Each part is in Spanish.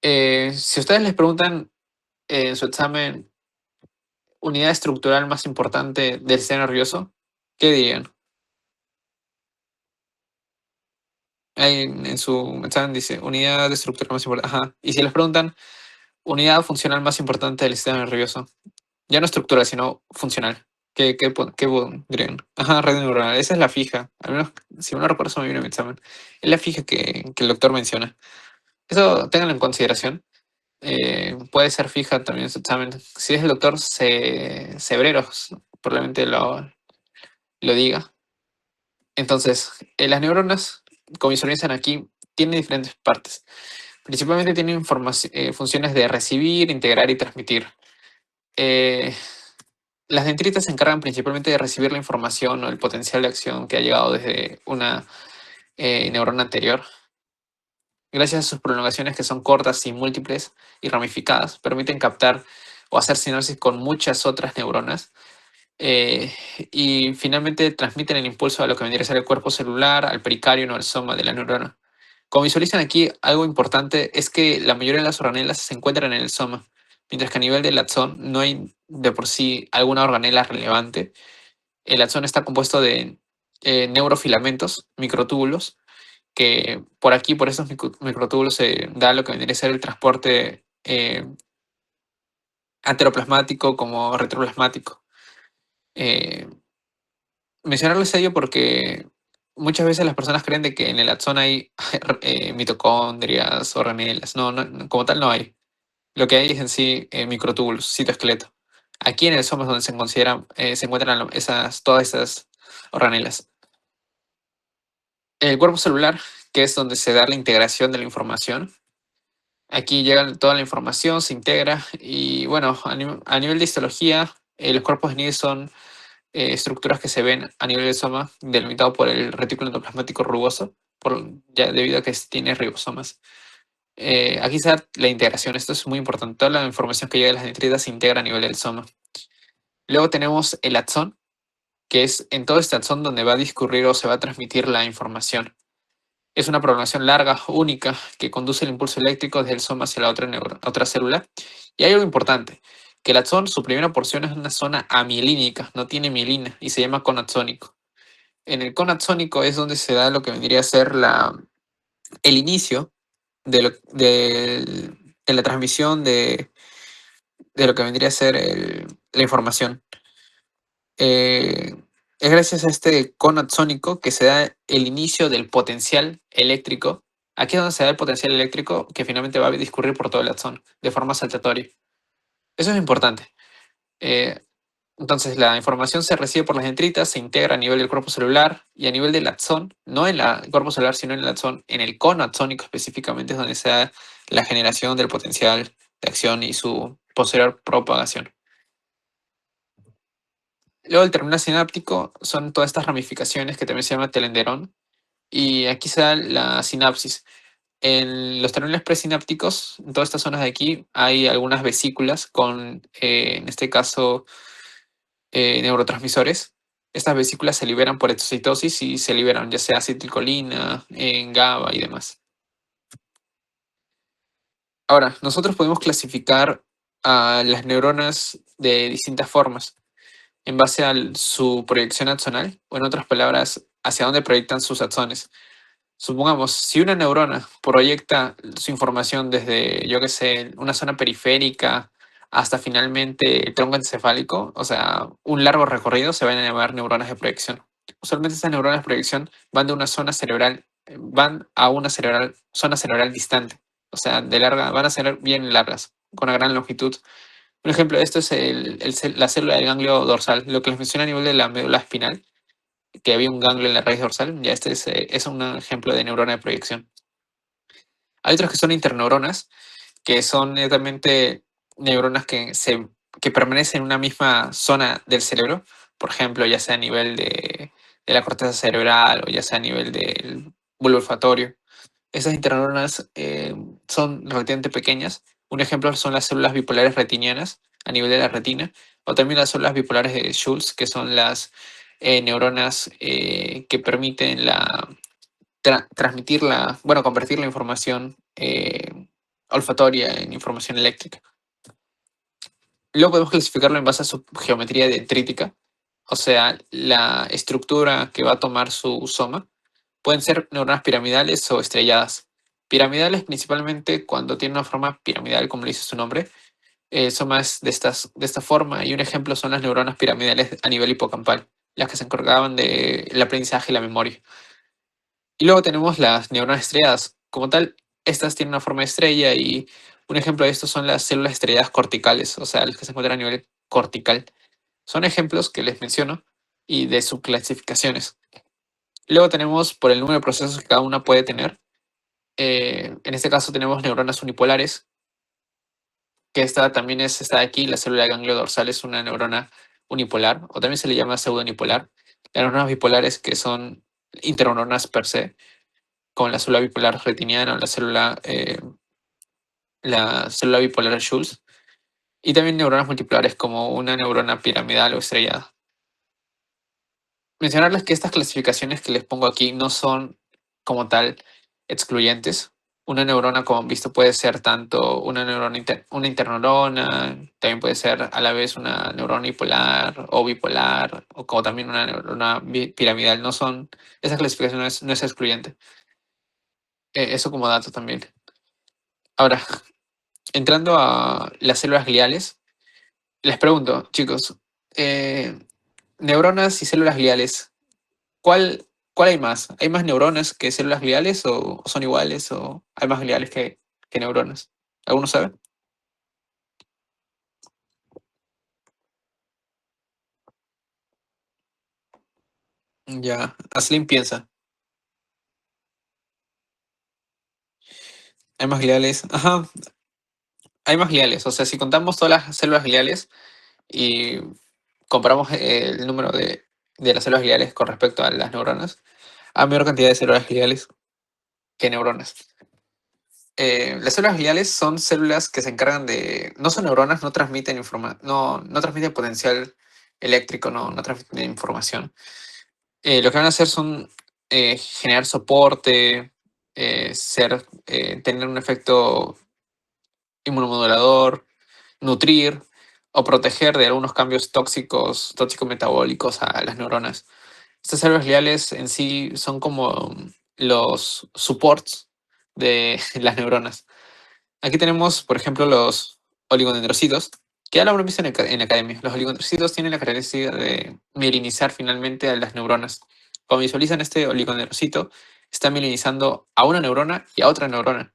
Si ustedes les preguntan en su examen unidad estructural más importante del sistema nervioso, ¿qué dirían? Ahí en su examen dice unidad estructural más importante. Ajá. Y si les preguntan unidad funcional más importante del sistema nervioso, ya no estructural, sino funcional. ¿Qué dirían? Ajá, red neuronal. Esa es la fija. Al menos, si no recuerdo, eso me vino en mi examen. Es la fija que el doctor menciona. Eso ténganlo en consideración. Puede ser fija también en su examen. Si es el doctor Cebreros, probablemente lo diga. Entonces, las neuronas, como visualizan aquí, tienen diferentes partes. Principalmente tienen funciones de recibir, integrar y transmitir. Eh, las dendritas se encargan principalmente de recibir la información o el potencial de acción que ha llegado desde una neurona anterior. Gracias a sus prolongaciones que son cortas y múltiples y ramificadas, permiten captar o hacer sinapsis con muchas otras neuronas. eh, y finalmente transmiten el impulso a lo que vendría a ser el cuerpo celular, al pericardio o al soma de la neurona. Como visualizan aquí, algo importante es que la mayoría de las organelas se encuentran en el soma, mientras que a nivel del axón no hay de por sí alguna organela relevante. El axón está compuesto de neurofilamentos, microtúbulos, que por aquí, por esos microtúbulos, se da lo que vendría a ser el transporte anteroplasmático como retroplasmático. Eh, Mencionarles ello porque muchas veces las personas creen de que en el axón hay mitocondrias, organelas. No, como tal no hay. Lo que hay es en sí microtúbulos, citoesqueleto. Aquí en el soma es donde se encuentran todas esas organelas. El cuerpo celular, que es donde se da la integración de la información. Aquí llega toda la información, se integra y bueno, a nivel de histología, los cuerpos de Neve son estructuras que se ven a nivel del soma, delimitado por el retículo endoplasmático rugoso, ya debido a que tiene ribosomas. Aquí se da la integración, esto es muy importante. Toda la información que llega de las dendritas se integra a nivel del soma. Luego tenemos el axón, que es en todo este axón donde va a discurrir o se va a transmitir la información. Es una prolongación larga, única, que conduce el impulso eléctrico desde el soma hacia la otra célula. Y hay algo importante, que el axón, su primera porción es una zona amielínica, no tiene mielina y se llama cono axónico. En el cono axónico es donde se da lo que vendría a ser el inicio de la transmisión de lo que vendría a ser la información. Es gracias a este cono axónico que se da el inicio del potencial eléctrico. Aquí es donde se da el potencial eléctrico que finalmente va a discurrir por todo el axón de forma saltatoria. Eso es importante. Eh, entonces, la información se recibe por las dendritas, se integra a nivel del cuerpo celular y a nivel del axón, no en el cuerpo celular, sino en el axón, en el cono axónico específicamente, es donde se da la generación del potencial de acción y su posterior propagación. Luego, el terminal sináptico son todas estas ramificaciones que también se llama telenderón. Y aquí se da la sinapsis. En los terminales presinápticos, en todas estas zonas de aquí, hay algunas vesículas con, en este caso, neurotransmisores. Estas vesículas se liberan por exocitosis y se liberan ya sea acetilcolina, en GABA y demás. Ahora, nosotros podemos clasificar a las neuronas de distintas formas en base a su proyección axonal, o en otras palabras, hacia dónde proyectan sus axones. Supongamos, si una neurona proyecta su información desde, yo qué sé, una zona periférica hasta finalmente el tronco encefálico, o sea, un largo recorrido, se van a llamar neuronas de proyección. Usualmente estas neuronas de proyección van de una zona cerebral, van a una zona cerebral distante, o sea, van a ser bien largas, con una gran longitud. Un ejemplo de esto es la célula del ganglio dorsal, lo que les mencioné a nivel de la médula espinal, que había un ganglio en la raíz dorsal. Ya este es un ejemplo de neurona de proyección. Hay otras que son interneuronas, que son netamente neuronas que permanecen en una misma zona del cerebro, por ejemplo, ya sea a nivel de la corteza cerebral o ya sea a nivel del bulbo olfatorio. Esas interneuronas son relativamente pequeñas. Un ejemplo son las células bipolares retinianas a nivel de la retina, o también las células bipolares de Schultz, que son las neuronas que permiten transmitir bueno, convertir la información olfatoria, en información eléctrica. Luego podemos clasificarlo en base a su geometría dendrítica, o sea, la estructura que va a tomar su soma. Pueden ser neuronas piramidales o estrelladas. Piramidales principalmente cuando tiene una forma piramidal, como le dice su nombre. Son más de esta forma, y un ejemplo son las neuronas piramidales a nivel hipocampal, las que se encargaban del aprendizaje y la memoria. Y luego tenemos las neuronas estrelladas. Como tal, estas tienen una forma de estrella, y un ejemplo de esto son las células estrelladas corticales, o sea, las que se encuentran a nivel cortical. Son ejemplos que les menciono y de subclasificaciones. Luego tenemos por el número de procesos que cada una puede tener. En este caso tenemos neuronas unipolares, que esta también es esta de aquí, la célula de ganglio dorsal es una neurona unipolar, o también se le llama pseudounipolar. Las neuronas bipolares, que son interneuronas per se, con la célula bipolar retiniana o la célula bipolar de Schulz, y también neuronas multipolares como una neurona piramidal o estrellada. Mencionarles que estas clasificaciones que les pongo aquí no son como tal excluyentes. Una neurona, como han visto, puede ser tanto una neurona una interneurona, también puede ser a la vez una neurona bipolar o bipolar, o como también una neurona piramidal. No son, esa clasificación no es excluyente. Eso como dato también. Ahora, entrando a las células gliales, les pregunto, chicos, eh, neuronas y células gliales, ¿cuál hay más? ¿Hay más neuronas que células gliales o son iguales o hay más gliales que neuronas? ¿Alguno sabe? Ya, Aslin piensa. Hay más gliales. Ajá, hay más gliales. O sea, si contamos todas las células gliales y comparamos el número de las células gliales con respecto a las neuronas, hay mayor cantidad de células gliales que neuronas. Las células gliales son células que se encargan de. No son neuronas, no transmiten no transmiten potencial eléctrico, no transmiten información. Lo que van a hacer son generar soporte, tener un efecto inmunomodulador, nutrir o proteger de algunos cambios tóxico-metabólicos a las neuronas. Estas células gliales en sí son como los supports de las neuronas. Aquí tenemos, por ejemplo, los oligodendrocitos, que ya lo habrán visto en academia. Los oligodendrocitos tienen la característica de mielinizar finalmente a las neuronas. Cuando visualizan este oligodendrocito, está mielinizando a una neurona y a otra neurona.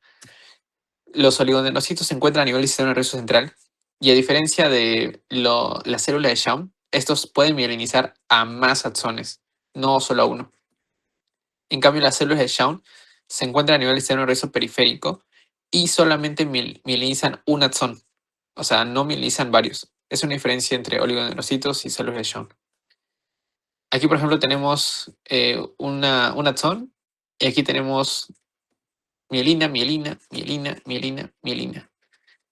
Los oligodendrocitos se encuentran a nivel del sistema nervioso central, y a diferencia de la célula de Schwann, estos pueden mielinizar a más axones, no solo a uno. En cambio, las células de Schwann se encuentran a nivel del sistema nervioso periférico y solamente mielinizan un axón. O sea, no mielinizan varios. Es una diferencia entre oligodendrocitos y células de Schwann. Aquí, por ejemplo, tenemos un axón, y aquí tenemos mielina, mielina, mielina, mielina, mielina.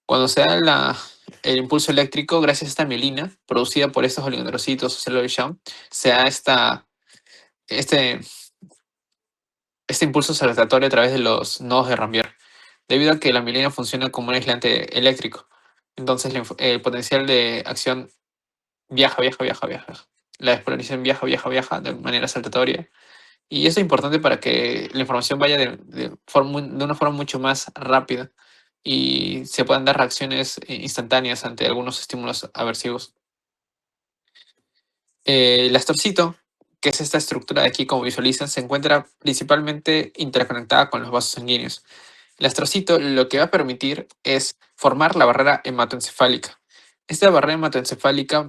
Cuando se da el impulso eléctrico, gracias a esta mielina producida por estos oligodendrocitos o células de Schwann, se da este, este impulso saltatorio a través de los nodos de Rambier, debido a que la mielina funciona como un aislante eléctrico. Entonces el potencial de acción viaja, viaja, viaja, viaja. La despolarización viaja, viaja, viaja de manera saltatoria. Y eso es importante para que la información vaya de una forma mucho más rápida y se puedan dar reacciones instantáneas ante algunos estímulos aversivos. El astorcito, que es esta estructura de aquí, como visualizan, se encuentra principalmente interconectada con los vasos sanguíneos. El astrocito lo que va a permitir es formar la barrera hematoencefálica. Esta barrera hematoencefálica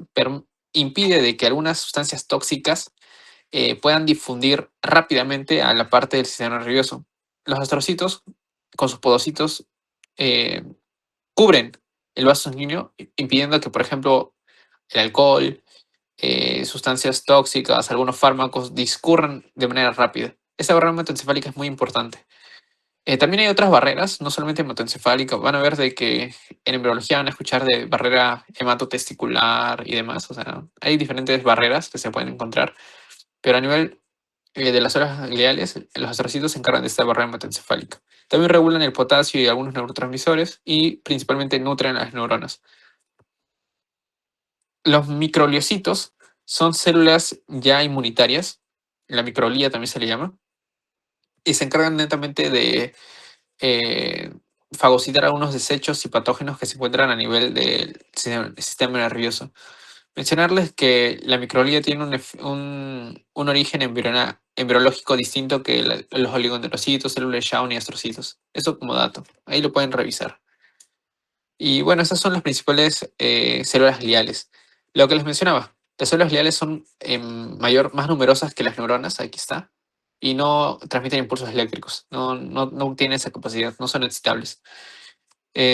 impide de que algunas sustancias tóxicas puedan difundir rápidamente a la parte del sistema nervioso. Los astrocitos, con sus podocitos, eh, cubren el vaso sanguíneo, impidiendo que, por ejemplo, el alcohol, sustancias tóxicas, algunos fármacos discurran de manera rápida. Esta barrera hematoencefálica es muy importante. También hay otras barreras, no solamente hematoencefálica. Van a ver de que en embriología van a escuchar de barrera hematotesticular y demás. O sea, hay diferentes barreras que se pueden encontrar. Pero a nivel de las células gliales, los astrocitos se encargan de esta barrera hematoencefálica. También regulan el potasio y algunos neurotransmisores y principalmente nutren a las neuronas. Los microgliocitos son células ya inmunitarias, la microglía también se le llama, y se encargan netamente de eh, fagocitar algunos desechos y patógenos que se encuentran a nivel del sistema nervioso. Mencionarles que la microglía tiene un origen embriológico distinto que los oligodendrocitos, células Schwann y astrocitos. Eso como dato. Ahí lo pueden revisar. Y bueno, esas son las principales células gliales. Lo que les mencionaba, las células gliales son más numerosas que las neuronas, aquí está, y no transmiten impulsos eléctricos, no tienen esa capacidad, no son excitables.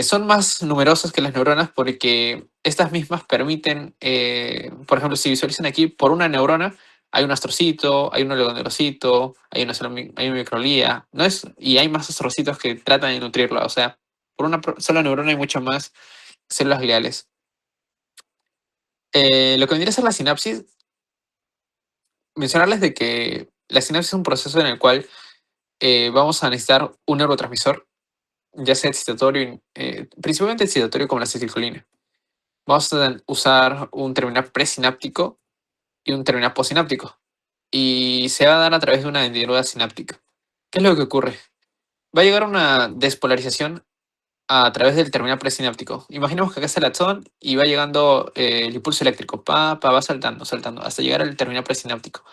Son más numerosas que las neuronas porque estas mismas permiten, por ejemplo, si visualizan aquí, por una neurona hay un astrocito, hay un oligodendrocito, hay una microglía, ¿no es? Y hay más astrocitos que tratan de nutrirla, o sea, por una sola neurona hay mucho más células gliales. Lo que vendría a ser la sinapsis, mencionarles de que la sinapsis es un proceso en el cual vamos a necesitar un neurotransmisor, ya sea excitatorio, principalmente excitatorio como la acetilcolina. Vamos a usar un terminal presináptico y un terminal postsináptico. Y se va a dar a través de una dendritura sináptica. ¿Qué es lo que ocurre? Va a llegar una despolarización a través del terminal presináptico. Imaginemos que acá está el axón y va llegando el impulso eléctrico. Va saltando, saltando, hasta llegar al terminal presináptico.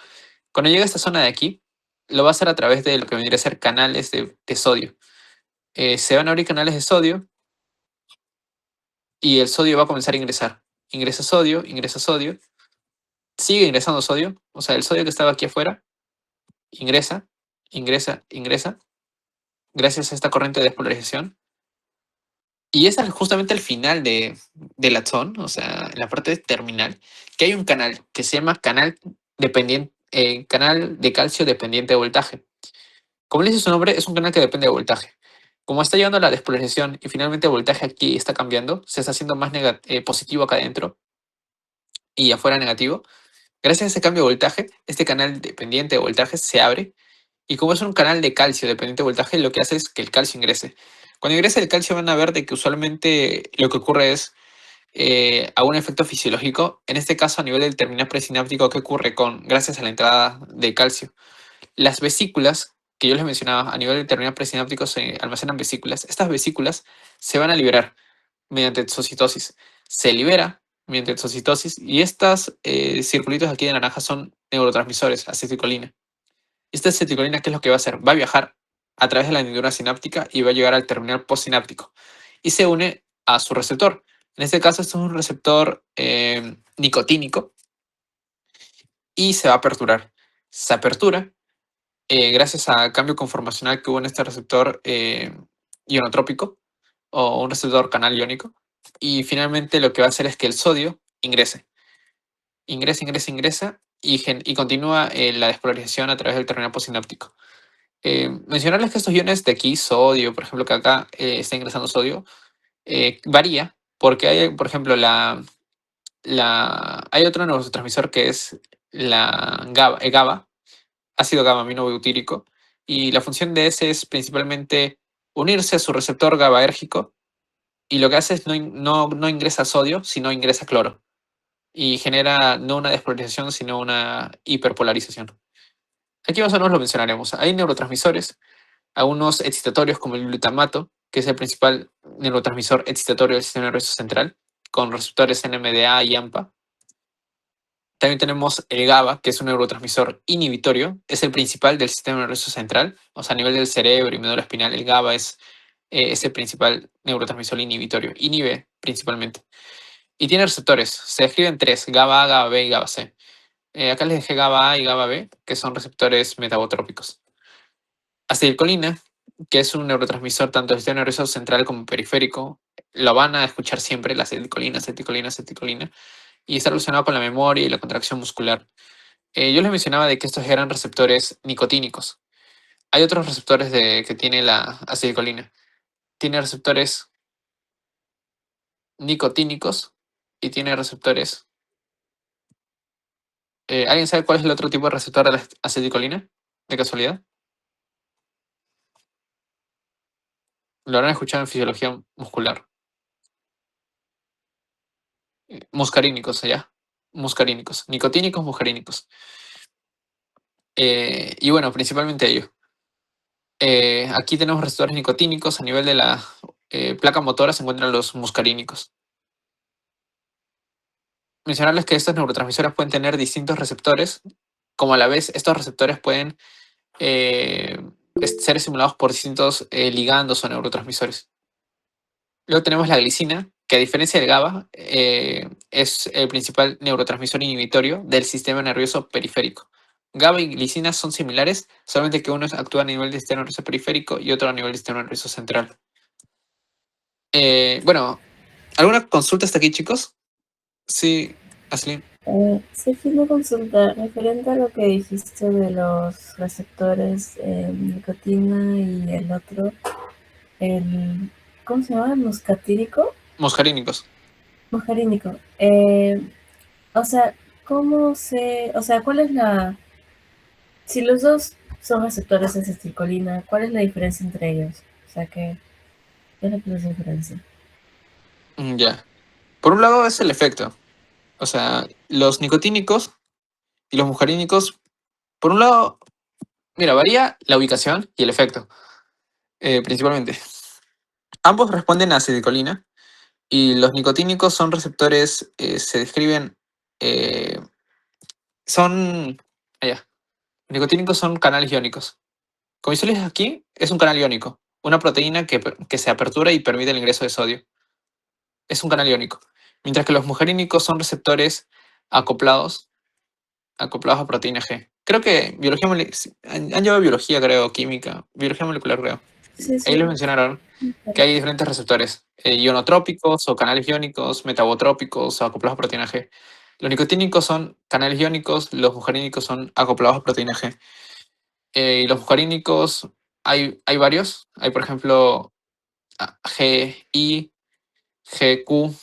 Cuando llega a esta zona de aquí, lo va a hacer a través de lo que vendría a ser canales de sodio. Se van a abrir canales de sodio y el sodio va a comenzar a ingresar. Ingresa sodio, sigue ingresando sodio. O sea, el sodio que estaba aquí afuera ingresa, ingresa, gracias a esta corriente de despolarización. Y es justamente al final del axón, o sea, en la parte terminal, que hay un canal que se llama canal de calcio dependiente de voltaje. Como le dice su nombre, es un canal que depende de voltaje. Como está llegando a la despolarización y finalmente el voltaje aquí está cambiando, se está haciendo más positivo acá adentro y afuera negativo. Gracias a ese cambio de voltaje, este canal dependiente de voltaje se abre y como es un canal de calcio dependiente de voltaje, lo que hace es que el calcio ingrese. Cuando ingresa el calcio van a ver de que usualmente lo que ocurre es a un efecto fisiológico, en este caso a nivel del terminal presináptico que ocurre gracias a la entrada de calcio. Las vesículas que yo les mencionaba a nivel del terminal presináptico se almacenan vesículas. Estas vesículas se van a liberar mediante exocitosis. Se libera mediante exocitosis y estos circulitos aquí de naranja son neurotransmisores, acetilcolina. Esta acetilcolina, ¿qué es lo que va a hacer? Va a viajar a través de la neurona sináptica y va a llegar al terminal postsináptico y se une a su receptor. En este caso, esto es un receptor nicotínico y se va a aperturar. Se apertura gracias al cambio conformacional que hubo en este receptor ionotrópico o un receptor canal iónico. Y finalmente lo que va a hacer es que el sodio ingrese. Ingresa y continúa la despolarización a través del terminal postsináptico. Mencionarles que estos iones de aquí, sodio, por ejemplo, que acá está ingresando sodio, varía porque hay, por ejemplo, hay otro neurotransmisor que es la GABA, GABA, ácido gamma aminobutírico, y la función de ese es principalmente unirse a su receptor GABAérgico y lo que hace es no ingresa sodio, sino ingresa cloro y genera no una despolarización, sino una hiperpolarización. Aquí más o menos lo mencionaremos. Hay neurotransmisores, algunos excitatorios como el glutamato, que es el principal neurotransmisor excitatorio del sistema nervioso central, con receptores NMDA y AMPA. También tenemos el GABA, que es un neurotransmisor inhibitorio, es el principal del sistema nervioso central, o sea, a nivel del cerebro y médula espinal, el GABA es el principal neurotransmisor inhibitorio, inhibe principalmente. Y tiene receptores, se describen tres, GABA A, GABA B y GABA C. Acá les dejé GABA A y GABA B, que son receptores metabotrópicos. Acetilcolina, que es un neurotransmisor tanto del sistema nervioso central como periférico, lo van a escuchar siempre, la acetilcolina, acetilcolina, acetilcolina, y está relacionado con la memoria y la contracción muscular. Yo les mencionaba de que estos eran receptores nicotínicos. Hay otros receptores que tiene la acetilcolina. Tiene receptores nicotínicos y tiene receptores ¿Alguien sabe cuál es el otro tipo de receptor de la acetilcolina? ¿De casualidad? Lo habrán escuchado en fisiología muscular. Muscarínicos, allá. Muscarínicos. Nicotínicos, muscarínicos. Y bueno, principalmente ellos. Aquí tenemos receptores nicotínicos. A nivel de la placa motora se encuentran los muscarínicos. Mencionarles que estos neurotransmisores pueden tener distintos receptores, como a la vez estos receptores pueden ser estimulados por distintos ligandos o neurotransmisores. Luego tenemos la glicina, que a diferencia del GABA, es el principal neurotransmisor inhibitorio del sistema nervioso periférico. GABA y glicina son similares, solamente que uno actúa a nivel del sistema nervioso periférico y otro a nivel del sistema nervioso central. Bueno, ¿alguna consulta hasta aquí, chicos? Sí, Aslin. Sí, una consulta referente a lo que dijiste de los receptores nicotina y el otro, el, ¿cómo se llama? ¿Muscatírico? Muscarínicos. Muscarínico. O sea, o sea, cuál es si los dos son receptores de acetilcolina, ¿cuál es la diferencia entre ellos? O sea, ¿qué es la diferencia? Ya. Por un lado es el efecto. O sea, los nicotínicos y los muscarínicos, por un lado, mira, varía la ubicación y el efecto, principalmente. Ambos responden a acetilcolina y los nicotínicos son receptores, se describen, eh, son, allá, los nicotínicos son canales iónicos. Como visualizas aquí, es un canal iónico, una proteína que se apertura y permite el ingreso de sodio. Es un canal iónico. Mientras que los mujerínicos son receptores acoplados, acoplados a proteína G. Creo que biología han llevado biología, creo, química, biología molecular, creo. Sí, Ahí les sí. mencionaron que hay diferentes receptores, ionotrópicos o canales iónicos, metabotrópicos o acoplados a proteína G. Los nicotínicos son canales iónicos, los mujerínicos son acoplados a proteína G. Y los mujerínicos hay varios. Hay, por ejemplo, GI, GQ,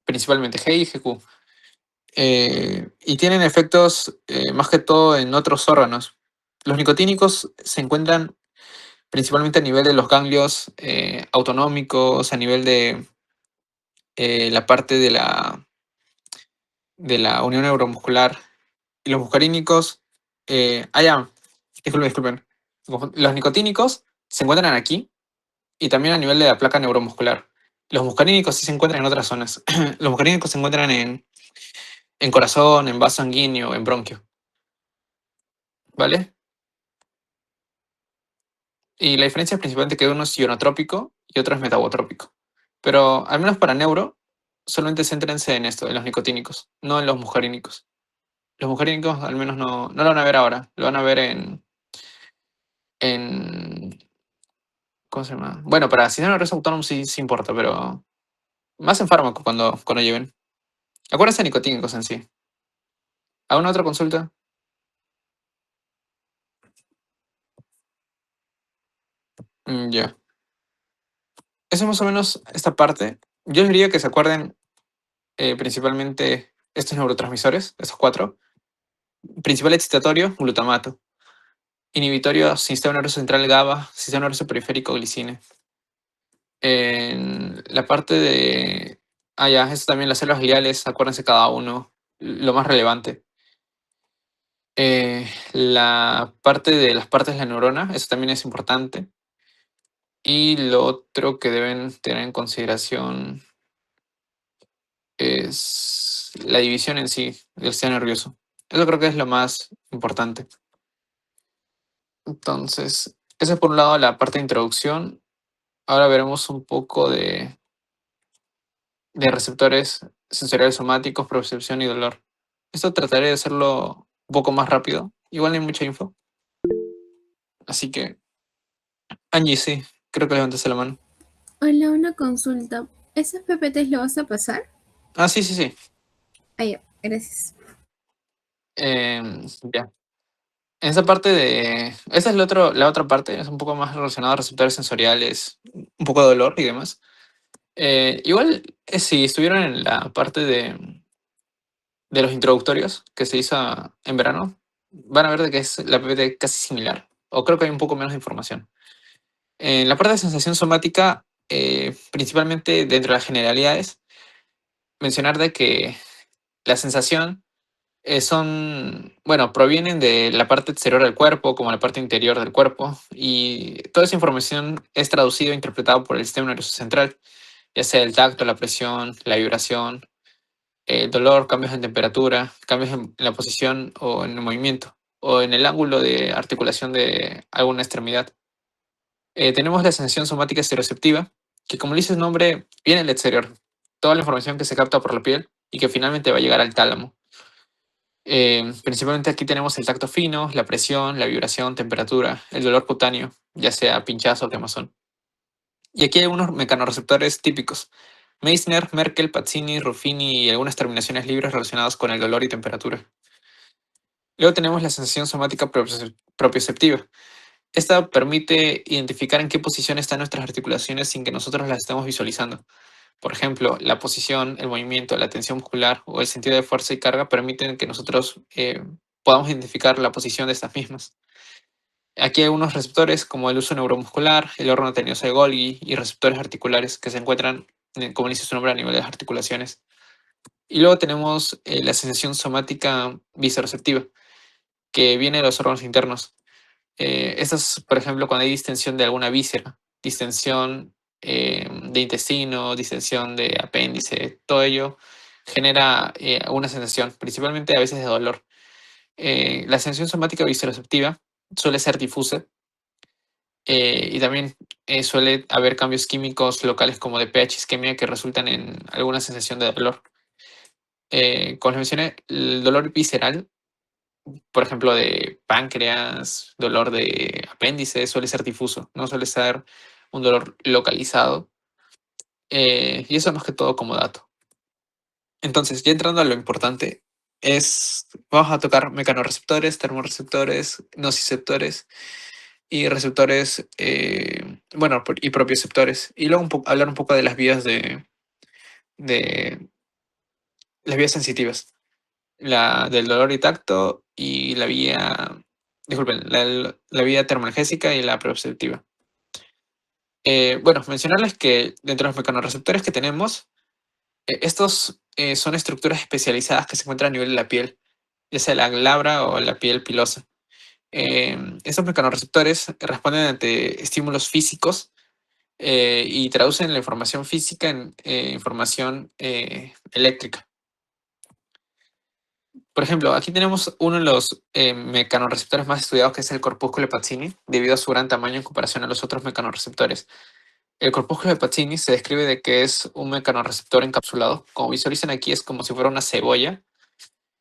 principalmente GI y GQ. Y tienen efectos más que todo en otros órganos. Los nicotínicos se encuentran principalmente a nivel de los ganglios autonómicos, a nivel de la parte de la unión neuromuscular. Y los muscarínicos, disculpen. Los nicotínicos se encuentran aquí y también a nivel de la placa neuromuscular. Los muscarínicos sí se encuentran en otras zonas. Los muscarínicos se encuentran en corazón, en vaso sanguíneo, en bronquio. ¿Vale? Y la diferencia es principalmente que uno es ionotrópico y otro es metabotrópico. Pero al menos para neuro, solamente céntrense en esto, en los nicotínicos, no en los muscarínicos. Los muscarínicos al menos no lo van a ver ahora, lo van a ver en ¿cómo se llama? Bueno, para sistema nervioso autónomo sí importa, pero más en fármaco cuando lleven. Acuérdense de nicotínicos en sí. ¿Alguna otra consulta? Ya. Eso es más o menos esta parte. Yo les diría que se acuerden principalmente estos neurotransmisores, esos cuatro. Principal excitatorio, glutamato. Inhibitorio, sistema nervioso central GABA, sistema nervioso periférico glicina. En la parte de... Ah, ya, eso también, las células gliales, acuérdense cada uno, lo más relevante. La parte de las partes de la neurona, eso también es importante. Y lo otro que deben tener en consideración es la división en sí del sistema nervioso. Eso creo que es lo más importante. Entonces, eso es por un lado la parte de introducción. Ahora veremos un poco de receptores sensoriales somáticos, percepción y dolor. Esto trataré de hacerlo un poco más rápido. Igual no hay mucha info. Así que, Angie, sí, creo que levantaste la mano. Hola, una consulta. ¿Esos PPTs lo vas a pasar? Ah, sí, sí, sí. Ah, ya, gracias. Ya. En esa parte de... Esa es la otra parte, es un poco más relacionada a receptores sensoriales, un poco de dolor y demás. Igual, si estuvieron en la parte de los introductorios que se hizo en verano, van a ver de que es la PPT casi similar, o creo que hay un poco menos de información. En la parte de sensación somática, principalmente dentro de las generalidades, mencionar de que la sensación bueno, provienen de la parte exterior del cuerpo como la parte interior del cuerpo y toda esa información es traducida e interpretada por el sistema nervioso central, ya sea el tacto, la presión, la vibración, el dolor, cambios en temperatura, cambios en la posición o en el movimiento o en el ángulo de articulación de alguna extremidad. Tenemos la sensación somática estereoceptiva, que como dice su nombre, viene del exterior, toda la información que se capta por la piel y que finalmente va a llegar al tálamo. Principalmente aquí tenemos el tacto fino, la presión, la vibración, temperatura, el dolor cutáneo, ya sea pinchazo o quemazón. Y aquí hay unos mecanorreceptores típicos. Meissner, Merkel, Pazzini, Ruffini y algunas terminaciones libres relacionadas con el dolor y temperatura. Luego tenemos la sensación somática propioceptiva. Esta permite identificar en qué posición están nuestras articulaciones sin que nosotros las estemos visualizando. Por ejemplo, la posición, el movimiento, la tensión muscular o el sentido de fuerza y carga permiten que nosotros podamos identificar la posición de estas mismas. Aquí hay unos receptores como el uso neuromuscular, el órgano tenioso de Golgi y receptores articulares que se encuentran, como dice su nombre, a nivel de las articulaciones. Y luego tenemos la sensación somática visoreceptiva, que viene de los órganos internos. Esto es, por ejemplo, cuando hay distensión de alguna víscera, distensión de intestino, distensión de apéndice, todo ello genera una sensación, principalmente a veces de dolor. La sensación somática visceroceptiva suele ser difusa y también suele haber cambios químicos locales como de pH isquemia que resultan en alguna sensación de dolor. Como les mencioné, el dolor visceral, por ejemplo, de páncreas, dolor de apéndice, suele ser difuso, no suele ser un dolor localizado. Y eso más que todo como dato. Entonces, ya entrando a lo importante, vamos a tocar mecanorreceptores, termorreceptores, nociceptores y receptores, bueno, y propioceptores. Y luego hablar un poco de de las vías sensitivas. La del dolor y tacto y disculpen, la vía termoanalgésica y la perceptiva. Bueno, mencionarles que dentro de los mecanorreceptores que tenemos, estos son estructuras especializadas que se encuentran a nivel de la piel, ya sea la glabra o la piel pilosa. Estos mecanorreceptores responden ante estímulos físicos y traducen la información física en información eléctrica. Por ejemplo, aquí tenemos uno de los mecanorreceptores más estudiados, que es el corpúsculo de Pacini, debido a su gran tamaño en comparación a los otros mecanorreceptores. El corpúsculo de Pacini se describe de que es un mecanorreceptor encapsulado. Como visualizan aquí, es como si fuera una cebolla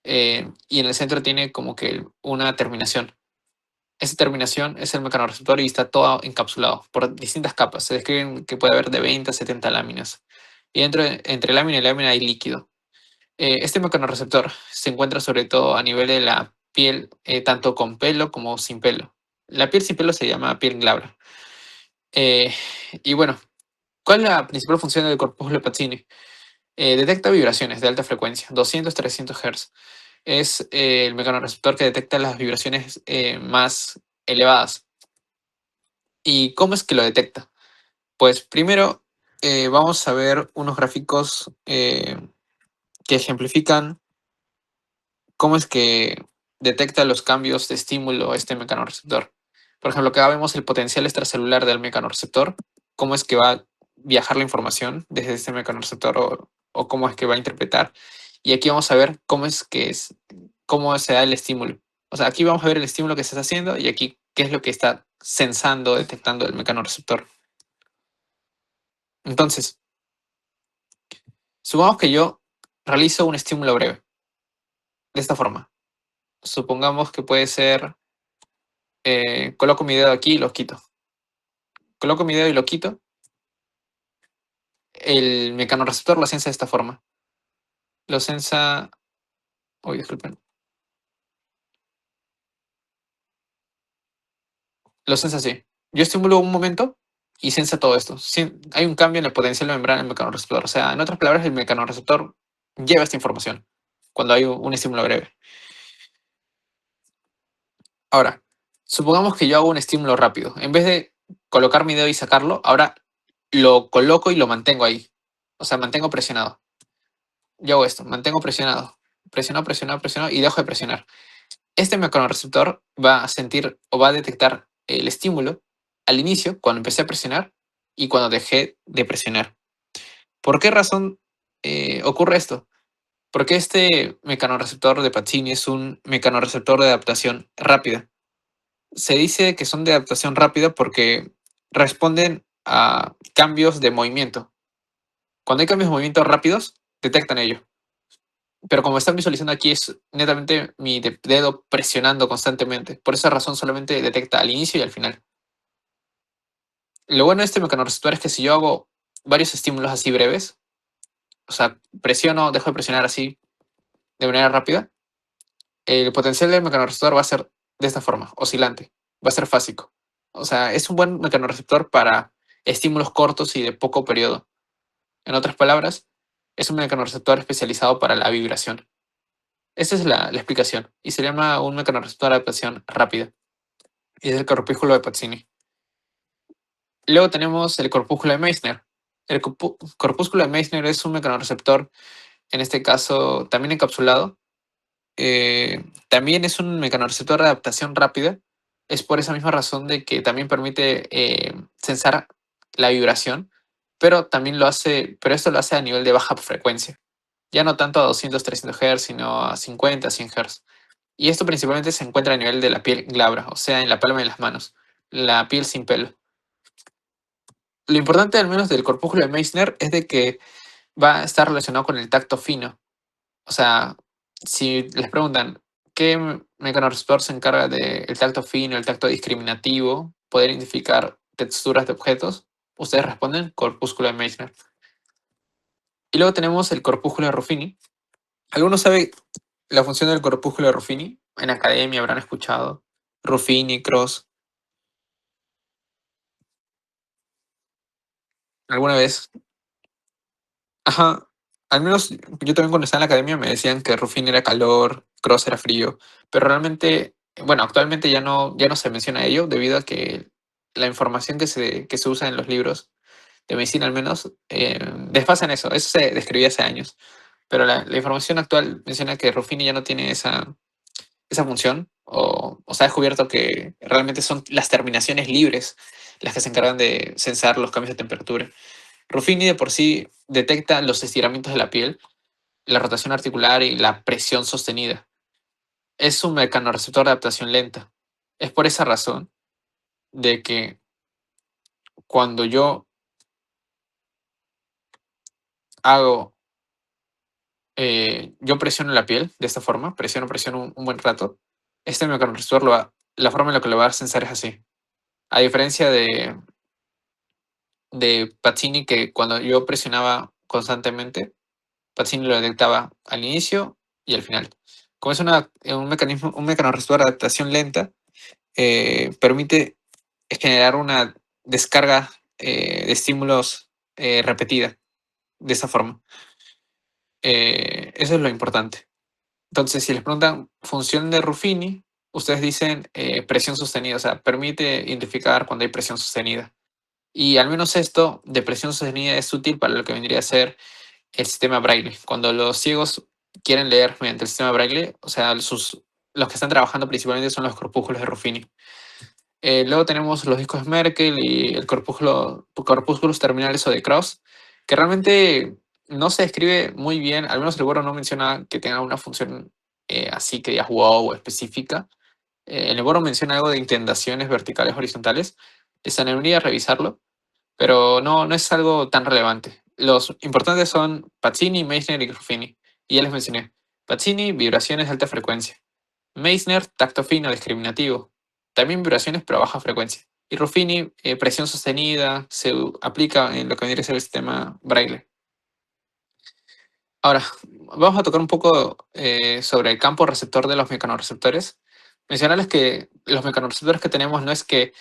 y en el centro tiene como que una terminación. Esa terminación es el mecanorreceptor y está todo encapsulado por distintas capas. Se describen que puede haber de 20 a 70 láminas. Y entre lámina y lámina hay líquido. Este mecanorreceptor se encuentra sobre todo a nivel de la piel, tanto con pelo como sin pelo. La piel sin pelo se llama piel glabra. Y bueno, ¿cuál es la principal función del corpúsculo de Pacini? Detecta vibraciones de alta frecuencia, 200-300 Hz. Es el mecanorreceptor que detecta las vibraciones más elevadas. ¿Y cómo es que lo detecta? Pues primero vamos a ver unos gráficos que ejemplifican cómo es que detecta los cambios de estímulo este mecanorreceptor. Por ejemplo, acá vemos el potencial extracelular del mecanorreceptor, cómo es que va a viajar la información desde este mecanorreceptor o cómo es que va a interpretar. Y aquí vamos a ver cómo se da el estímulo. O sea, aquí vamos a ver el estímulo que se está haciendo y aquí qué es lo que está sensando, detectando el mecanorreceptor. Entonces, supongamos que yo realizo un estímulo breve, de esta forma. Supongamos que puede ser, coloco mi dedo aquí y lo quito. Coloco mi dedo y lo quito. El mecanorreceptor lo sensa de esta forma. Lo sensa. Uy, disculpen. Lo sensa así. Yo estimulo un momento y sensa todo esto. Hay un cambio en el potencial de membrana del mecanorreceptor. O sea, en otras palabras, el mecanorreceptor lleva esta información. cuando hay un estímulo breve. Ahora, supongamos que yo hago un estímulo rápido. En vez de colocar mi dedo y sacarlo, ahora lo coloco y lo mantengo ahí. O sea, mantengo presionado. Yo hago esto, mantengo presionado. Presionado, presionado, presionado y dejo de presionar. Este mecanorreceptor va a sentir o va a detectar el estímulo al inicio, cuando empecé a presionar y cuando dejé de presionar. ¿Por qué razón ocurre esto? Porque este mecanorreceptor de Pacini es un mecanorreceptor de adaptación rápida. Se dice que son de adaptación rápida porque responden a cambios de movimiento. Cuando hay cambios de movimiento rápidos, detectan ello. Pero como están visualizando aquí, es netamente mi dedo presionando constantemente. Por esa razón solamente detecta al inicio y al final. Lo bueno de este mecanorreceptor es que si yo hago varios estímulos así breves, o sea, presiono, dejo de presionar así de manera rápida, el potencial del mecanorreceptor va a ser de esta forma, oscilante, va a ser fásico. O sea, es un buen mecanorreceptor para estímulos cortos y de poco periodo. En otras palabras, es un mecanorreceptor especializado para la vibración. Esa es la explicación. Y se llama un mecanorreceptor de adaptación rápida. Y es el corpúsculo de Pacini. Luego tenemos el corpúsculo de Meissner. El corpúsculo de Meissner es un mecanorreceptor, en este caso también encapsulado. También es un mecanorreceptor de adaptación rápida. Es por esa misma razón de que también permite sensar la vibración, pero también lo hace, pero esto lo hace a nivel de baja frecuencia. Ya no tanto a 200, 300 Hz, sino a 50, 100 Hz. Y esto principalmente se encuentra a nivel de la piel glabra, o sea, en la palma de las manos, la piel sin pelo. Lo importante, al menos del corpúsculo de Meissner, es de que va a estar relacionado con el tacto fino. O sea, si les preguntan qué mecanorreceptor se encarga del tacto fino, el tacto discriminativo, poder identificar texturas de objetos, ustedes responden corpúsculo de Meissner. Y luego tenemos el corpúsculo de Ruffini. ¿Alguno sabe la función del corpúsculo de Ruffini? En academia habrán escuchado. Ruffini, Cross. ¿Alguna vez? Ajá. Al menos yo también cuando estaba en la academia me decían que Ruffini era calor, Cross era frío. Pero realmente, bueno, actualmente ya no se menciona ello debido a que la información que se usa en los libros de medicina al menos desfasan eso. Eso se describía hace años. Pero la información actual menciona que Ruffini ya no tiene esa función o se ha descubierto que realmente son las terminaciones libres las que se encargan de sensar los cambios de temperatura. Ruffini de por sí detecta los estiramientos de la piel, la rotación articular y la presión sostenida. Es un mecanorreceptor de adaptación lenta. Es por esa razón de que cuando hago, yo presiono la piel de esta forma, presiono un buen rato, este mecanorreceptor la forma en la que lo va a sensar es así. A diferencia de Pacini, que cuando yo presionaba constantemente, Pacini lo detectaba al inicio y al final. Como es un mecanorreceptor de adaptación lenta, permite generar una descarga de estímulos repetida de esa forma. Eso es lo importante. Entonces, si les preguntan función de Ruffini, ustedes dicen presión sostenida, o sea, permite identificar cuando hay presión sostenida. Y al menos esto de presión sostenida es útil para lo que vendría a ser el sistema Braille. Cuando los ciegos quieren leer mediante el sistema Braille, o sea, los que están trabajando principalmente son los corpúsculos de Ruffini. Luego tenemos los discos Merkel y el corpúsculos terminales o de Krauss, que realmente no se describe muy bien, al menos el libro no menciona que tenga una función así que digas wow específica. El libro menciona algo de intentaciones verticales horizontales. Les animaría a revisarlo, pero no es algo tan relevante. Los importantes son Pacini, Meissner y Ruffini. Y ya les mencioné. Pacini, vibraciones de alta frecuencia. Meissner, tacto fino, discriminativo. También vibraciones pero a baja frecuencia. Y Ruffini, presión sostenida, se aplica en lo que vendría a ser el sistema Braille. Ahora, vamos a tocar un poco sobre el campo receptor de los mecanorreceptores. Mencionarles que los mecanorreceptores que tenemos no es que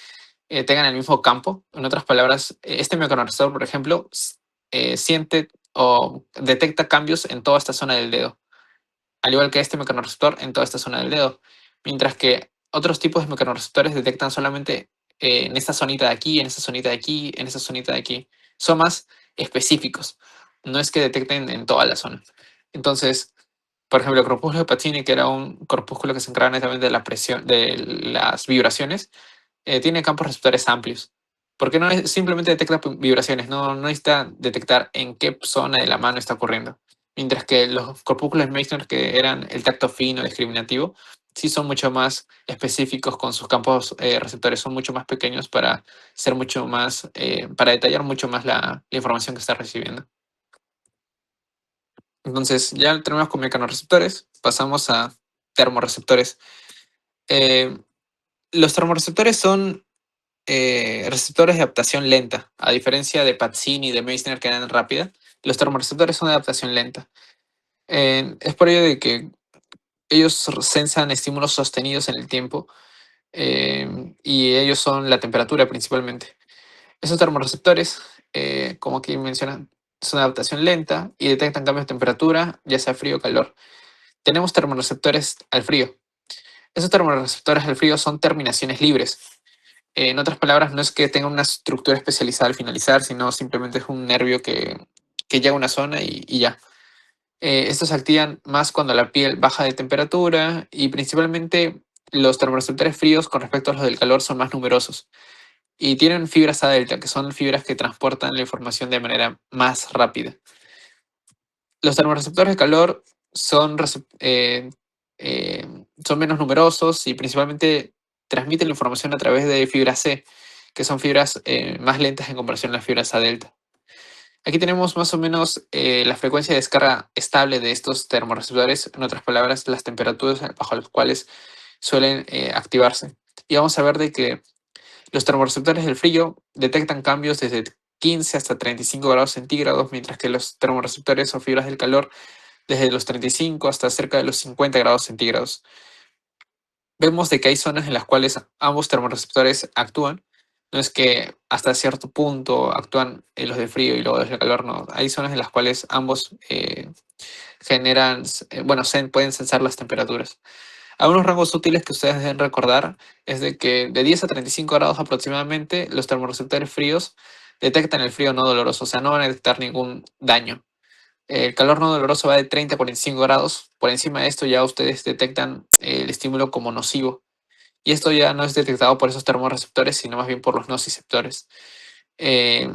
tengan el mismo campo. En otras palabras, este mecanorreceptor, por ejemplo, siente o detecta cambios en toda esta zona del dedo. al igual que este mecanorreceptor en toda esta zona del dedo. Mientras que otros tipos de mecanorreceptores detectan solamente en esta zonita de aquí, en esta zonita de aquí, en esta zonita de aquí. Son más específicos. No es que detecten en toda la zona. Entonces, por ejemplo, el corpúsculo de Pacini, que era un corpúsculo que se encarga netamente de la presión, de las vibraciones, tiene campos receptores amplios. Porque no es, simplemente detecta vibraciones, no necesita detectar en qué zona de la mano está ocurriendo. Mientras que los corpúsculos de Meissner, que eran el tacto fino, discriminativo, sí son mucho más específicos con sus campos receptores, son mucho más pequeños para ser mucho más, para detallar mucho más la información que está recibiendo. Entonces, ya terminamos con mecanorreceptores, pasamos a termorreceptores. Eh, los termorreceptores son receptores de adaptación lenta, a diferencia de Pazzini y de Meissner que eran rápida. Los termorreceptores son de adaptación lenta. Es por ello de que ellos sensan estímulos sostenidos en el tiempo y ellos son la temperatura principalmente. Esos termorreceptores, como aquí mencionan, son de adaptación lenta y detectan cambios de temperatura, ya sea frío o calor. Tenemos termorreceptores al frío. Esos termorreceptores al frío son terminaciones libres. En otras palabras, no es que tenga una estructura especializada al finalizar, sino simplemente es un nervio que llega a una zona y ya. Estos se activan más cuando la piel baja de temperatura y principalmente los termorreceptores fríos con respecto a los del calor son más numerosos y tienen fibras A delta, que son fibras que transportan la información de manera más rápida. Los termorreceptores de calor son, son menos numerosos y principalmente transmiten la información a través de fibras C, que son fibras más lentas en comparación a las fibras A delta. Aquí tenemos más o menos la frecuencia de descarga estable de estos termorreceptores, en otras palabras, las temperaturas bajo las cuales suelen activarse. Y vamos a ver de que los termorreceptores del frío detectan cambios desde 15 hasta 35 grados centígrados, mientras que los termorreceptores o fibras del calor desde los 35 hasta cerca de los 50 grados centígrados. Vemos de que hay zonas en las cuales ambos termorreceptores actúan. No es que hasta cierto punto actúan los de frío y luego los de calor, no. Hay zonas en las cuales ambos generan, bueno, pueden sensar las temperaturas. Algunos rangos útiles que ustedes deben recordar es de que de 10 a 35 grados aproximadamente, los termorreceptores fríos detectan el frío no doloroso, o sea, no van a detectar ningún daño. El calor no doloroso va de 30 a 45 grados. Por encima de esto ya ustedes detectan el estímulo como nocivo. Y esto ya no es detectado por esos termorreceptores, sino más bien por los nociceptores. Eh,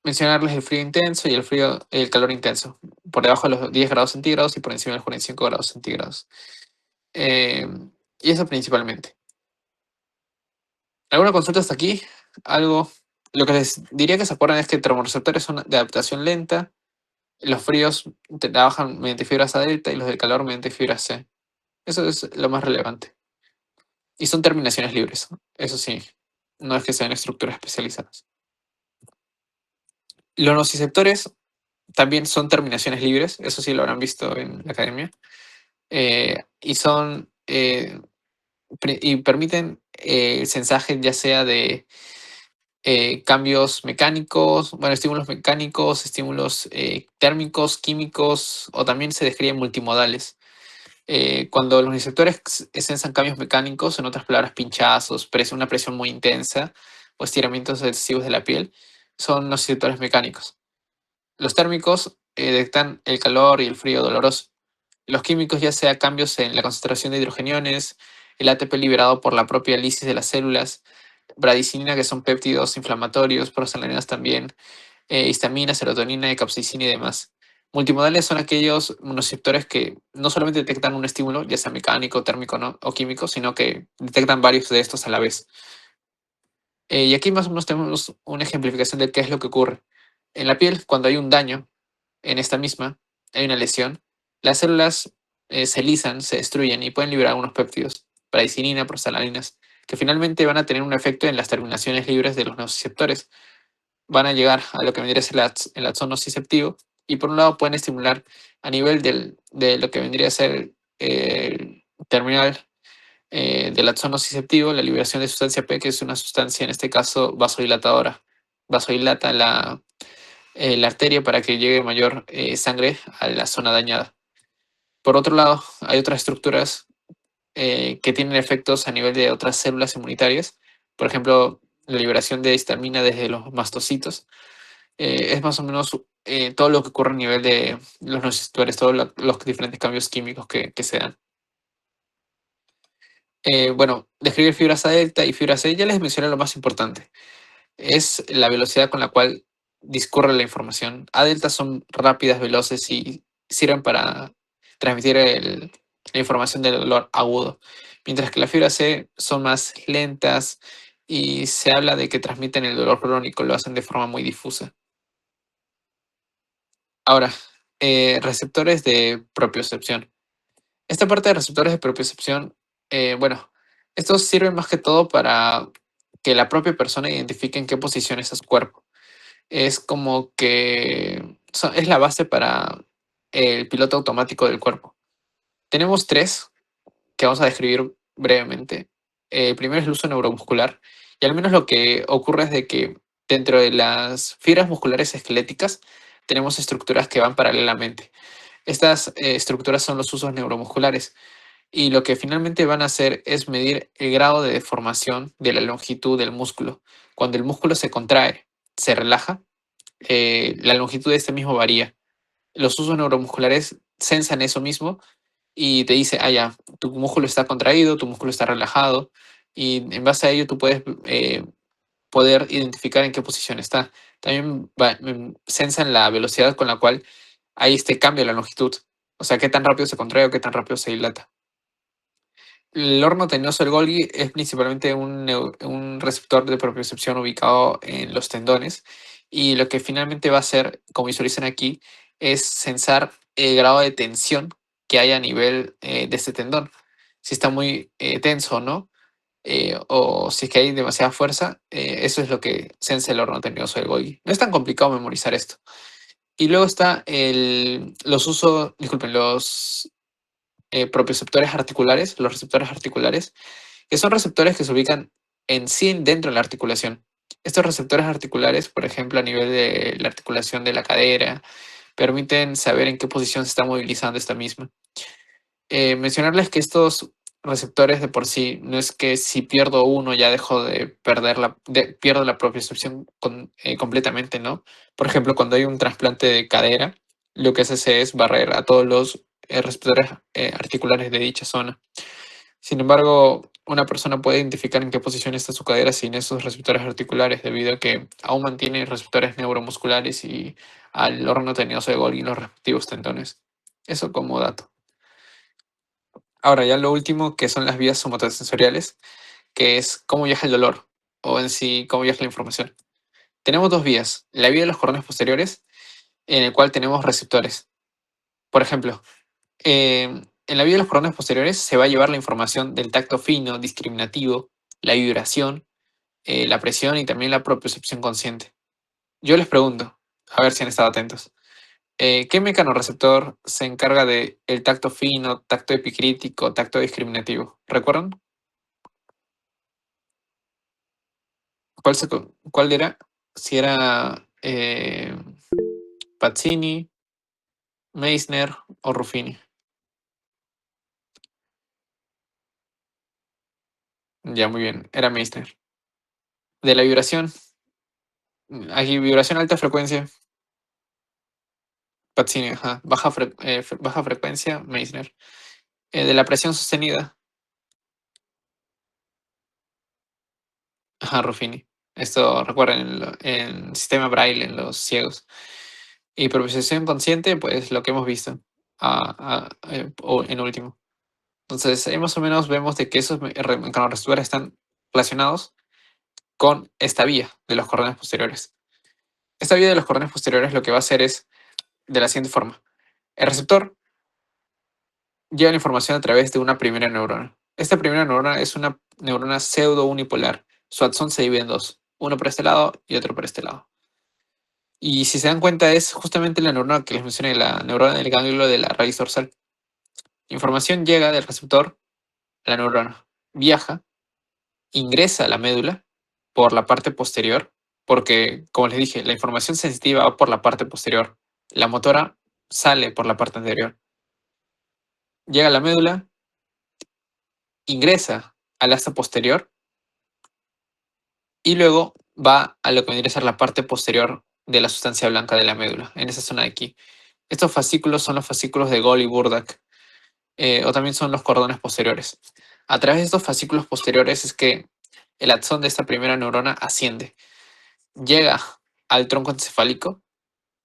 mencionarles el frío intenso y el calor intenso. Por debajo de los 10 grados centígrados y por encima de los 45 grados centígrados. Eh, y eso principalmente. ¿Alguna consulta hasta aquí? Algo. Lo que les diría que se acuerdan es que termorreceptores son de adaptación lenta. Los fríos trabajan mediante fibras A delta y los de calor mediante fibras C. Eso es lo más relevante. Y son terminaciones libres. Eso sí, no es que sean estructuras especializadas. Los nociceptores también son terminaciones libres. Eso sí lo habrán visto en la academia. Y son y permiten el sensaje ya sea de cambios mecánicos, bueno, estímulos mecánicos, estímulos térmicos, químicos, o también se describen multimodales. Cuando los receptores sensan cambios mecánicos, en otras palabras, pinchazos, una presión muy intensa o estiramientos excesivos de la piel, son los receptores mecánicos. Los térmicos detectan el calor y el frío doloroso. Los químicos, ya sea cambios en la concentración de hidrogeniones, el ATP liberado por la propia lisis de las células, bradicinina, que son péptidos inflamatorios, prostaglandinas también, histamina, serotonina, capsaicina y demás. Multimodales son aquellos receptores que no solamente detectan un estímulo, ya sea mecánico, térmico o químico, sino que detectan varios de estos a la vez. Y aquí más o menos tenemos una ejemplificación de qué es lo que ocurre. En la piel, cuando hay un daño, en esta misma, hay una lesión, las células se lisan, se destruyen y pueden liberar unos péptidos, bradicinina, prostaglandinas, que finalmente van a tener un efecto en las terminaciones libres de los nociceptores. Van a llegar a lo que vendría a ser el axón nociceptivo y por un lado pueden estimular a nivel de lo que vendría a ser el terminal del axón nociceptivo la liberación de sustancia P, que es una sustancia en este caso vasodilatadora. Vasodilata la arteria para que llegue mayor sangre a la zona dañada. Por otro lado, hay otras estructuras que tienen efectos a nivel de otras células inmunitarias. Por ejemplo, la liberación de histamina desde los mastocitos. Es más o menos todo lo que ocurre a nivel de los nociceptores, todos los diferentes cambios químicos que se dan. Bueno, describir fibras A delta y fibras C, ya les mencioné lo más importante. Es la velocidad con la cual discurre la información. A delta son rápidas, veloces y sirven para transmitir la información del dolor agudo, mientras que las fibras C son más lentas y se habla de que transmiten el dolor crónico, lo hacen de forma muy difusa. Ahora, receptores de propiocepción. Esta parte de receptores de propiocepción, bueno, estos sirven más que todo para que la propia persona identifique en qué posición está su cuerpo. Es como que es la base para el piloto automático del cuerpo. Tenemos tres que vamos a describir brevemente. El primero es el uso neuromuscular, y al menos lo que ocurre es de que dentro de las fibras musculares esqueléticas tenemos estructuras que van paralelamente. Estas estructuras son los usos neuromusculares y lo que finalmente van a hacer es medir el grado de deformación de la longitud del músculo. Cuando el músculo se contrae, se relaja, la longitud de este mismo varía. Los usos neuromusculares sensan eso mismo y te dice, ah, ya, tu músculo está contraído, tu músculo está relajado, y en base a ello tú puedes poder identificar en qué posición está. También sensan la velocidad con la cual hay este cambio de la longitud, o sea, qué tan rápido se contrae o qué tan rápido se dilata. El horno tenioso del Golgi es principalmente un receptor de propiocepción ubicado en los tendones, y lo que finalmente va a hacer, como visualizan aquí, es sensar el grado de tensión que hay a nivel de este tendón. Si está muy tenso o no, o si es que hay demasiada fuerza, eso es lo que sensa el horno tenioso del Golgi. No es tan complicado memorizar esto. Y luego está los usos, disculpen, los propioceptores articulares, los receptores articulares, que son receptores que se ubican en sí dentro de la articulación. Estos receptores articulares, por ejemplo, a nivel de la articulación de la cadera, permiten saber en qué posición se está movilizando esta misma. Mencionarles que estos receptores de por sí, no es que si pierdo uno ya dejo de perder pierdo la propiocepción completamente, ¿no? Por ejemplo, cuando hay un trasplante de cadera, lo que se hace es barrer a todos los receptores articulares de dicha zona. Sin embargo, una persona puede identificar en qué posición está su cadera sin esos receptores articulares, debido a que aún mantiene receptores neuromusculares y al órgano tenioso de Golgi y los respectivos tendones. Eso como dato. Ahora ya lo último, que son las vías somatosensoriales, que es cómo viaja el dolor, o en sí cómo viaja la información. Tenemos dos vías: la vía de los cordones posteriores, en el cual tenemos receptores. Por ejemplo, en la vía de los cordones posteriores se va a llevar la información del tacto fino, discriminativo, la vibración, la presión y también la propiocepción consciente. Yo les pregunto, a ver si han estado atentos. ¿Qué mecanorreceptor se encarga de el tacto fino, tacto epicrítico, tacto discriminativo? ¿Recuerdan? ¿Cuál era? Si era Pazzini, Meissner o Ruffini. Ya, muy bien, era Meissner. De la vibración, aquí vibración alta frecuencia, Pazzini, ajá. Baja frecuencia, Meissner. De la presión sostenida, ajá, Ruffini. Esto recuerden en sistema Braille en los ciegos. Y propiocepción consciente, pues lo que hemos visto o en último. Entonces, ahí más o menos vemos de que esos mecanorreceptores están relacionados con esta vía de los cordones posteriores. Esta vía de los cordones posteriores lo que va a hacer es de la siguiente forma. El receptor lleva la información a través de una primera neurona. Esta primera neurona es una neurona pseudo unipolar. Su axón se divide en dos, uno por este lado y otro por este lado. Y si se dan cuenta es justamente la neurona que les mencioné, la neurona del ganglio de la raíz dorsal. La información llega del receptor a la neurona, viaja, ingresa a la médula por la parte posterior, porque, como les dije, la información sensitiva va por la parte posterior, la motora sale por la parte anterior. llega a la médula, ingresa al asta posterior y luego va a lo que vendría a ser la parte posterior de la sustancia blanca de la médula, en esa zona de aquí. Estos fascículos son los fascículos de Gol y Burdak, o también son los cordones posteriores. A través de estos fascículos posteriores es que el axón de esta primera neurona asciende, llega al tronco encefálico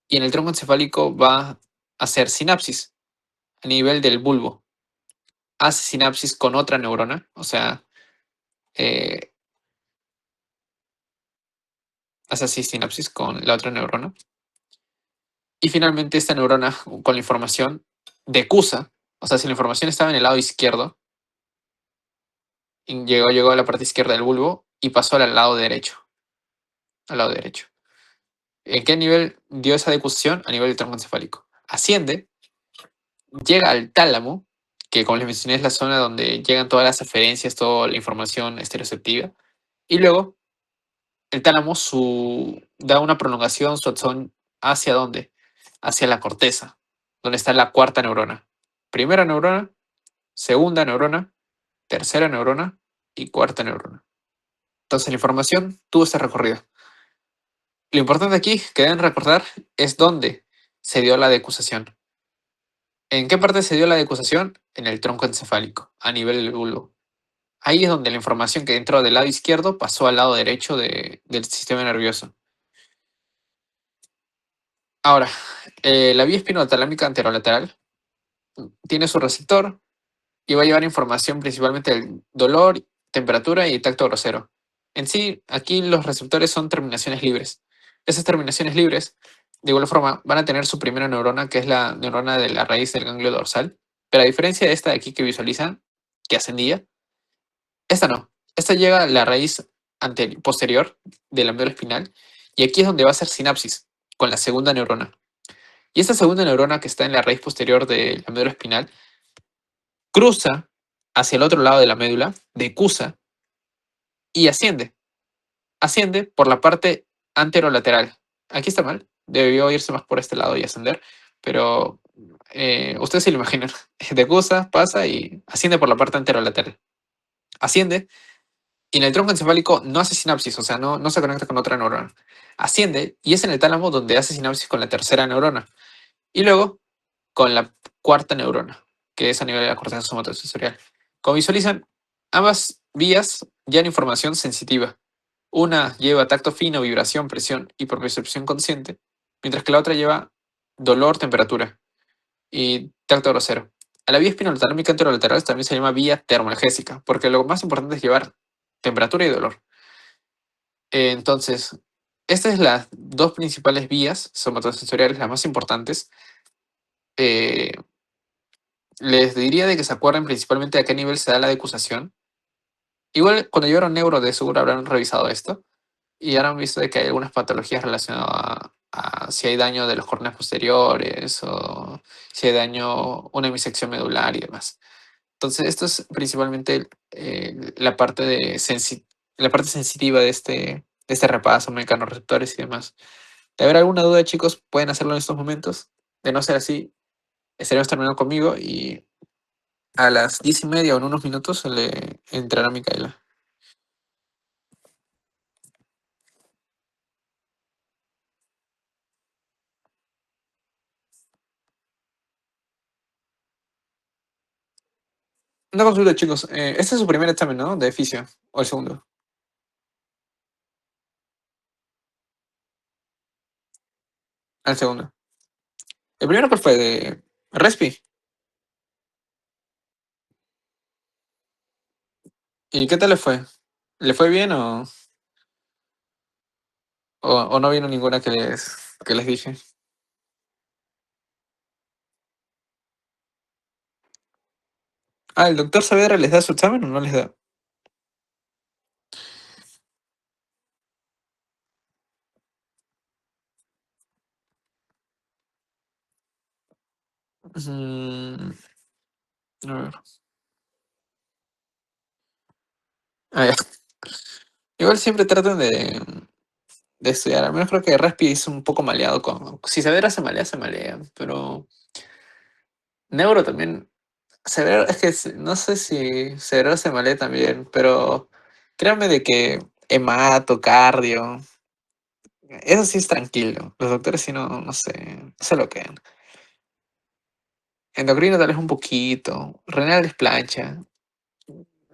y en el tronco encefálico va a hacer sinapsis a nivel del bulbo. Hace sinapsis con otra neurona, o sea, eh, hace así sinapsis con la otra neurona. Y finalmente esta neurona con la información decusa, o sea, si la información estaba en el lado izquierdo, llegó a la parte izquierda del bulbo y pasó al lado derecho. Al lado derecho. ¿En qué nivel dio esa decusación? A nivel del tronco encefálico. Asciende, llega al tálamo, que como les mencioné es la zona donde llegan todas las referencias, toda la información estereoceptiva. Y luego el tálamo da una prolongación, su axón, ¿hacia dónde? Hacia la corteza, donde está la cuarta neurona. Primera neurona, segunda neurona, tercera neurona y cuarta neurona. Entonces la información tuvo ese recorrido. Lo importante aquí que deben recordar es dónde se dio la decusación. ¿En qué parte se dio la decusación? En el tronco encefálico, a nivel del bulbo. Ahí es donde la información que entró del lado izquierdo pasó al lado derecho del sistema nervioso. Ahora, la vía espinotalámica anterolateral tiene su receptor y va a llevar información principalmente del dolor, temperatura y tacto grosero. En sí, aquí los receptores son terminaciones libres. Esas terminaciones libres, de igual forma, van a tener su primera neurona, que es la neurona de la raíz del ganglio dorsal. Pero a diferencia de esta de aquí que visualizan, que ascendía, esta no. Esta llega a la raíz posterior de la médula espinal y aquí es donde va a hacer sinapsis con la segunda neurona. Y esta segunda neurona que está en la raíz posterior de la médula espinal cruza hacia el otro lado de la médula, decusa y asciende. Asciende por la parte anterolateral. Aquí está mal, debió irse más por este lado y ascender, pero ustedes se lo imaginan. Decusa, pasa y asciende por la parte anterolateral. Asciende y en el tronco encefálico no hace sinapsis, o sea, no se conecta con otra neurona. Asciende y es en el tálamo donde hace sinapsis con la tercera neurona. Y luego con la cuarta neurona, que es a nivel de la corteza somatosensorial. Como visualizan, ambas vías llevan información sensitiva. Una lleva tacto fino, vibración, presión y percepción consciente, mientras que la otra lleva dolor, temperatura y tacto grosero. A la vía espinotalámica anterolateral también se llama vía termoalgésica, porque lo más importante es llevar temperatura y dolor. Entonces, estas son las dos principales vías somatosensoriales, las más importantes. Eh, Les diría de que se acuerden principalmente a qué nivel se da la decusación. Igual cuando llevaron neuro de seguro habrán revisado esto y habrán visto de que hay algunas patologías relacionadas a si hay daño de los corneas posteriores o si hay daño, una hemisección medular y demás. Entonces esto es principalmente la parte sensitiva de este repaso, mecanorreceptores y demás. De haber alguna duda, chicos, pueden hacerlo en estos momentos. De no ser así, estaremos terminando conmigo y a las 10:30 o en unos minutos le entrará Micaela. Una consulta, chicos. Este es su primer examen, ¿no? De fisio. ¿O el segundo? El segundo. ¿El primero cuál fue? ¿De Respi? ¿Y qué tal le fue? ¿Le fue bien o no vino ninguna que les dije? Ah, ¿el doctor Saavedra les da su examen o no les da? Mm, a ver. Ah, ya. Igual siempre tratan de estudiar. Al menos creo que Respi es un poco maleado con. Si Saavedra se malea, se malea. Pero Neuro también. Severo, es que no sé si Severo se malea también, pero créanme de que hemato, cardio, eso sí es tranquilo. Los doctores sí no sé, no sé lo que. Endocrino tal vez un poquito, renal es plancha.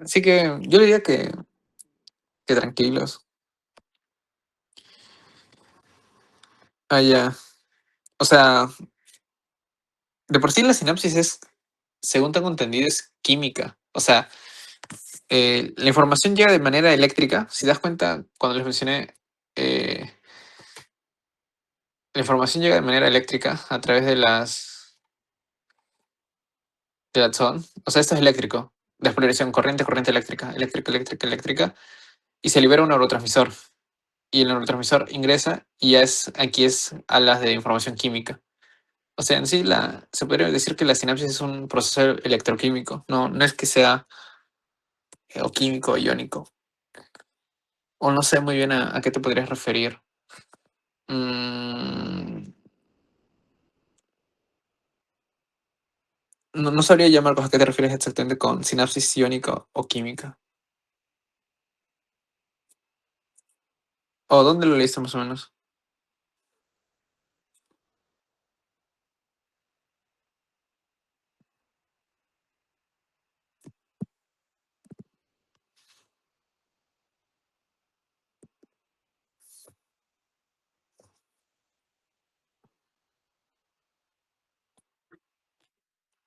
Así que yo diría que tranquilos. Ah, ya. O sea, de por sí la sinapsis es, según tengo entendido, es química. O sea, la información llega de manera eléctrica. Si das cuenta, cuando les mencioné, eh, la información llega de manera eléctrica a través del axón. O sea, esto es eléctrico. Despolarización, corriente eléctrica, eléctrica, y se libera un neurotransmisor. Y el neurotransmisor ingresa y ya aquí es a las de información química. O sea, en sí se podría decir que la sinapsis es un proceso electroquímico. No es que sea o químico o iónico. O no sé muy bien a qué te podrías referir. Mm, no sabría ya, Marcos, a qué te refieres exactamente con sinapsis iónica o química. ¿O dónde lo leíste más o menos?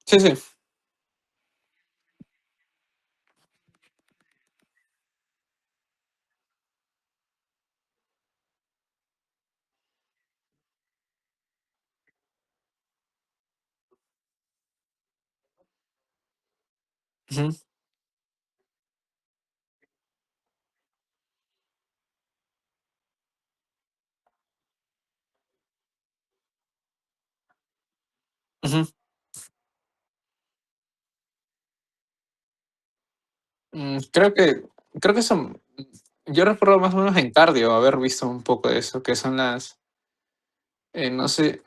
Sí, sí. Ujú, ujú. Creo que son. Yo recuerdo más o menos en cardio haber visto un poco de eso, que son no sé,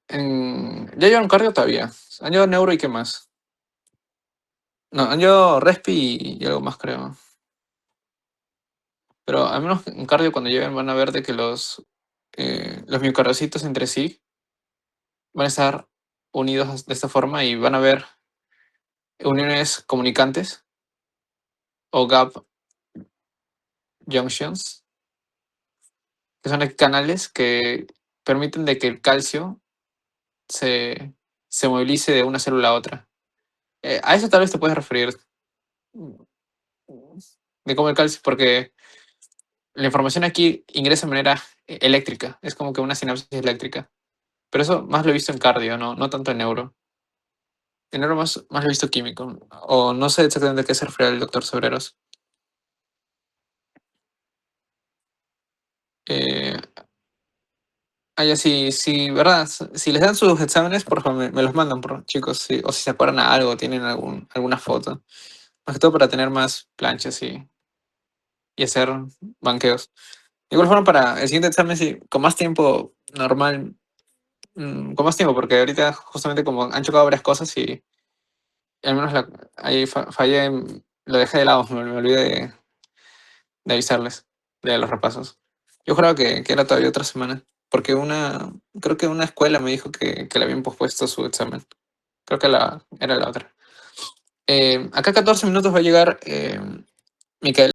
ya llevan cardio todavía. Han llevado neuro y qué más. No, han llevado respi y algo más, creo. Pero al menos en cardio cuando lleguen van a ver de que los miocardiocitos entre sí van a estar unidos de esta forma y van a ver uniones comunicantes o gap junctions, que son canales que permiten de que el calcio se, se movilice de una célula a otra. A eso tal vez te puedes referir de cómo el calcio, porque la información aquí ingresa de manera eléctrica, es como que una sinapsis eléctrica. Pero eso más lo he visto en cardio, no tanto en neuro. En neuro más lo he visto químico. O no sé exactamente a qué se refiere el doctor Sobreros. Eh, ya sí, ¿verdad? Si les dan sus exámenes, por favor, me los mandan, chicos. O si se acuerdan a algo, tienen alguna foto. Más que todo para tener más planchas y hacer banqueos. De igual forma, para el siguiente examen, sí, con más tiempo normal, con más tiempo, porque ahorita justamente como han chocado varias cosas y al menos ahí fallé, lo dejé de lado, me olvidé de avisarles de los repasos. Yo juraba que era todavía otra semana, porque creo que una escuela me dijo que le habían pospuesto su examen. Creo que era la otra. Acá 14 minutos va a llegar Micaela.